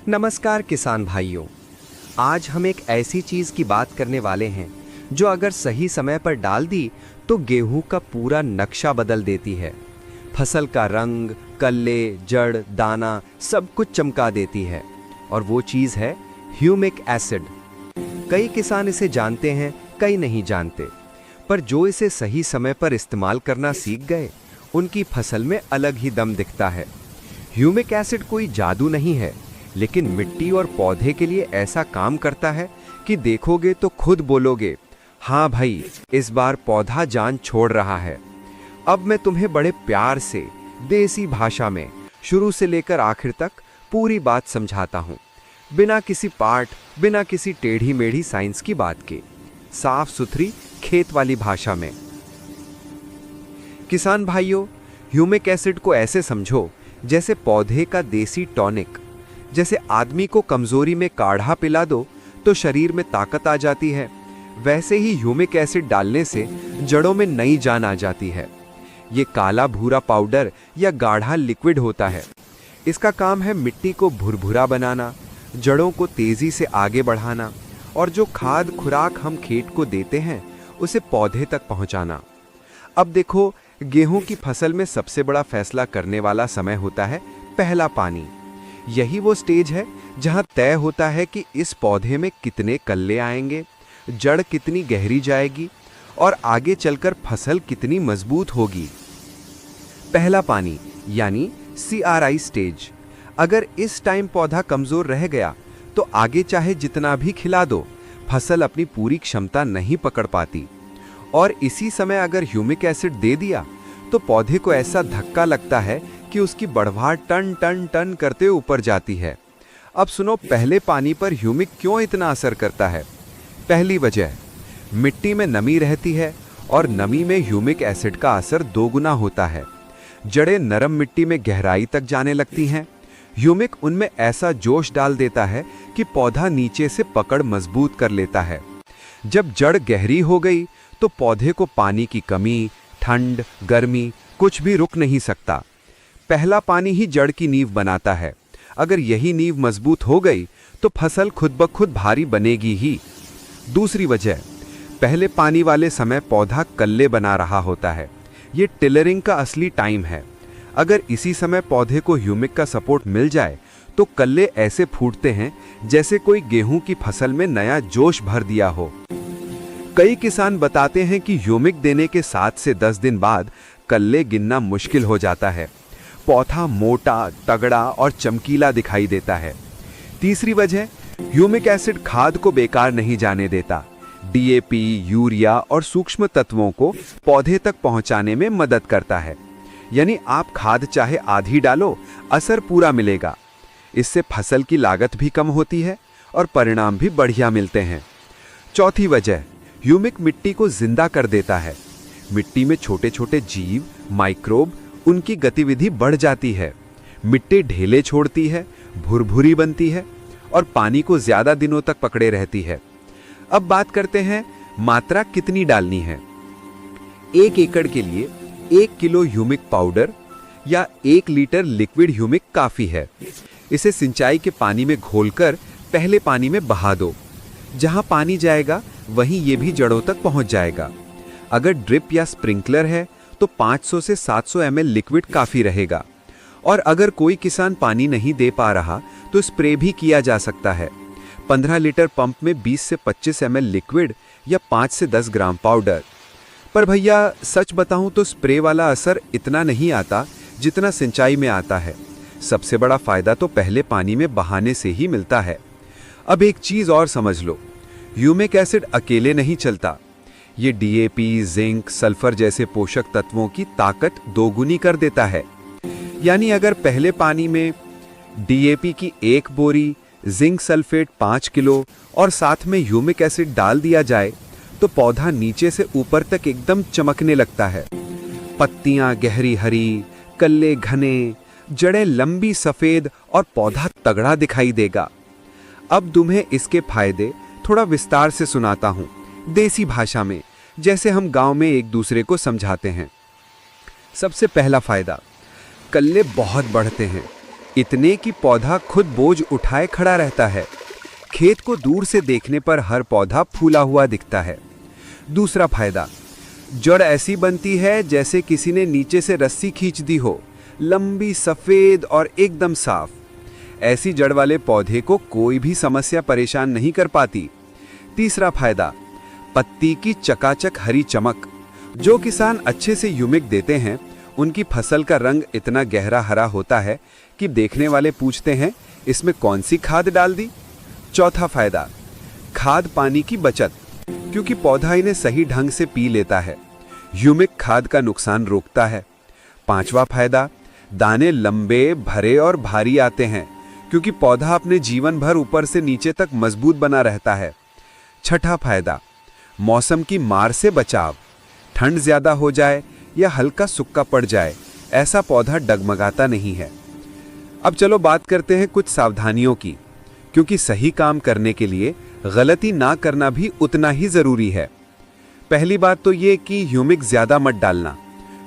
नमस्कार किसान भाइयों। आज हम एक ऐसी चीज की बात करने वाले हैं जो अगर सही समय पर डाल दी तो गेहूं का पूरा नक्शा बदल देती है। फसल का रंग, कल्ले, जड़, दाना सब कुछ चमका देती है और वो चीज है ह्यूमिक एसिड। कई किसान इसे जानते हैं, कई नहीं जानते, पर जो इसे सही समय पर इस्तेमाल करना सीख गए उनकी फसल में अलग ही दम दिखता है। ह्यूमिक एसिड कोई जादू नहीं है, लेकिन मिट्टी और पौधे के लिए ऐसा काम करता है कि देखोगे तो खुद बोलोगे, हाँ भाई, इस बार पौधा जान छोड़ रहा है। अब मैं तुम्हें बड़े प्यार से देसी भाषा में शुरू से लेकर आखिर तक पूरी बात समझाता हूँ, बिना किसी पाठ, बिना किसी टेढ़ी मेढ़ी साइंस की बात के, साफ सुथरी खेत वाली भाषा में। किसान भाइयों, ह्यूमिक एसिड को ऐसे समझो जैसे पौधे का देसी टॉनिक। जैसे आदमी को कमजोरी में काढ़ा पिला दो तो शरीर में ताकत आ जाती है, वैसे ही ह्यूमिक एसिड डालने से जड़ों में नई जान आ जाती है। ये काला भूरा पाउडर या गाढ़ा लिक्विड होता है। इसका काम है मिट्टी को भुरभुरा बनाना, जड़ों को तेजी से आगे बढ़ाना और जो खाद खुराक हम खेत को देते हैं उसे पौधे तक पहुंचाना। अब देखो, गेहूं की फसल में सबसे बड़ा फैसला करने वाला समय होता है पहला पानी। यही वो स्टेज है जहां तय होता है कि इस पौधे में कितने कल्ले आएंगे, जड़ कितनी गहरी जाएगी और आगे चलकर फसल कितनी मजबूत होगी। पहला पानी यानी CRI स्टेज। अगर इस टाइम पौधा कमजोर रह गया तो आगे चाहे जितना भी खिला दो, फसल अपनी पूरी क्षमता नहीं पकड़ पाती। और इसी समय अगर ह्यूमिक एसिड दे दिया तो पौधे को ऐसा धक्का लगता है कि उसकी बढ़वार टन टन टन करते ऊपर जाती है। अब सुनो, पहले पानी पर ह्यूमिक क्यों इतना असर करता है। पहली वजह, मिट्टी में नमी रहती है और नमी में ह्यूमिक एसिड का असर दोगुना होता है। जड़ें नरम मिट्टी में गहराई तक जाने लगती हैं। ह्यूमिक उनमें ऐसा जोश डाल देता है कि पौधा नीचे से पकड़ मजबूत कर लेता है। जब जड़ गहरी हो गई तो पौधे को पानी की कमी, ठंड, गर्मी कुछ भी रुक नहीं सकता। पहला पानी ही जड़ की नींव बनाता है। अगर यही नींव मजबूत हो गई तो फसल खुद ब खुद भारी बनेगी ही। दूसरी वजह, पहले पानी वाले समय पौधा कल्ले बना रहा होता है। ये टिलरिंग का असली टाइम है। अगर इसी समय पौधे को ह्यूमिक का सपोर्ट मिल जाए तो कल्ले ऐसे फूटते हैं जैसे कोई गेहूं की फसल में नया जोश भर दिया हो। कई किसान बताते हैं कि ह्यूमिक देने के 7 से 10 दिन बाद कल्ले गिनना मुश्किल हो जाता है। पौधा मोटा, तगड़ा और चमकीला दिखाई देता है। तीसरी वजह, ह्यूमिक एसिड खाद को बेकार नहीं जाने देता। DAP, यूरिया और सूक्ष्म तत्वों को पौधे तक पहुंचाने में मदद करता है। यानी आप खाद चाहे आधी डालो, असर पूरा मिलेगा। इससे फसल की लागत भी कम होती है और परिणाम भी बढ़िया मिलते हैं। चौथी वजह, ह्यूमिक मिट्टी को जिंदा कर देता है। मिट्टी में छोटे छोटे जीव, माइक्रोब, उनकी गतिविधि बढ़ जाती है। मिट्टी ढेले छोड़ती है, भुरभुरी बनती है और पानी को ज्यादा दिनों तक पकड़े रहती है। अब बात करते हैं मात्रा कितनी डालनी है। 1 एकड़ के लिए 1 किलो ह्यूमिक पाउडर या 1 लीटर लिक्विड ह्यूमिक काफी है। इसे सिंचाई के पानी में घोलकर पहले पानी में बहा दो। जहां पानी जाएगा वहीं ये भी जड़ों तक पहुंच जाएगा। अगर ड्रिप या स्प्रिंकलर है तो 500 से 700 ml लिक्विड काफी रहेगा। और अगर कोई किसान पानी नहीं दे पा रहा तो स्प्रे भी किया जा सकता है। 15 लीटर पंप में 20 से 25 ml लिक्विड या 5 से 10 ग्राम पाउडर। पर भैया सच बताऊं तो स्प्रे वाला असर इतना नहीं आता जितना सिंचाई में आता है। सबसे बड़ा फायदा तो पहले पानी में बहाने से ही मिलता है। अब एक चीज और समझ लो, ह्यूमिक एसिड अकेले नहीं चलता। ये DAP, जिंक, सल्फर जैसे पोषक तत्वों की ताकत दोगुनी कर देता है। यानी अगर पहले पानी में DAP की 1 बोरी, जिंक सल्फेट 5 किलो और साथ में ह्यूमिक एसिड डाल दिया जाए तो पौधा नीचे से ऊपर तक एकदम चमकने लगता है। पत्तियां गहरी हरी, कल्ले घने, जड़ें लंबी सफेद और पौधा तगड़ा दिखाई देगा। अब तुम्हें इसके फायदे थोड़ा विस्तार से सुनाता हूं, देसी भाषा में, जैसे हम गांव में एक दूसरे को समझाते हैं। सबसे पहला फायदा, कल्ले बहुत बढ़ते हैं। इतने कि पौधा खुद बोझ उठाए खड़ा रहता है। खेत को दूर से देखने पर हर पौधा फूला हुआ दिखता है। दूसरा फायदा, जड़ ऐसी बनती है जैसे किसी ने नीचे से रस्सी खींच दी हो, लंबी, सफेद और एकदम साफ। ऐसी जड़ वाले पौधे को कोई भी समस्या परेशान नहीं कर पाती। तीसरा फायदा, पत्ती की चकाचक हरी चमक। जो किसान अच्छे से ह्यूमिक देते हैं, उनकी फसल का रंग इतना गहरा हरा होता है कि देखने वाले पूछते हैं, इसमें कौन सी खाद डाल दी। चौथा फायदा, खाद पानी की बचत, क्योंकि पौधा इन्हें सही ढंग से पी लेता है। ह्यूमिक खाद का नुकसान रोकता है। पांचवा फायदा, दाने लंबे, भरे और भारी आते हैं, क्योंकि पौधा अपने जीवन भर ऊपर से नीचे तक मजबूत बना रहता है। छठा फायदा, मौसम की मार से बचाव। ठंड ज्यादा हो जाए या हल्का सूखा पड़ जाए, ऐसा पौधा डगमगाता नहीं है। अब चलो बात करते हैं कुछ सावधानियों की, क्योंकि सही काम करने के लिए गलती ना करना भी उतना ही जरूरी है। पहली बात तो ये कि ह्यूमिक ज्यादा मत डालना।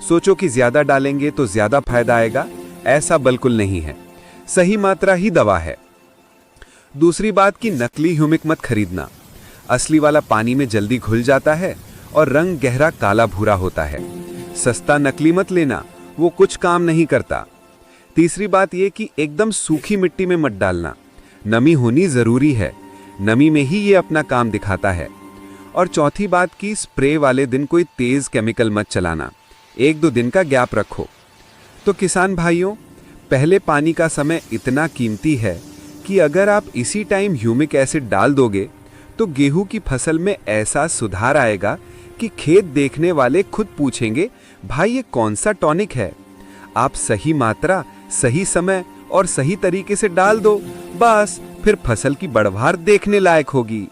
सोचो कि ज्यादा डालेंगे तो ज्यादा फायदा आएगा, ऐसा बिल्कुल नहीं है। सही मात्रा ही दवा है। दूसरी बात कि नकली ह्यूमिक मत खरीदना। असली वाला पानी में जल्दी घुल जाता है और रंग गहरा काला भूरा होता है। सस्ता नकली मत लेना, वो कुछ काम नहीं करता। तीसरी बात यह कि एकदम सूखी मिट्टी में मत डालना। नमी होनी जरूरी है, नमी में ही ये अपना काम दिखाता है। और चौथी बात कि स्प्रे वाले दिन कोई तेज केमिकल मत चलाना, 1-2 दिन का गैप रखो। तो किसान भाइयों, पहले पानी का समय इतना कीमती है कि अगर आप इसी टाइम ह्यूमिक एसिड डाल दोगे तो गेहूं की फसल में ऐसा सुधार आएगा कि खेत देखने वाले खुद पूछेंगे, भाई ये कौन सा टॉनिक है। आप सही मात्रा, सही समय और सही तरीके से डाल दो, बस फिर फसल की बढ़वार देखने लायक होगी।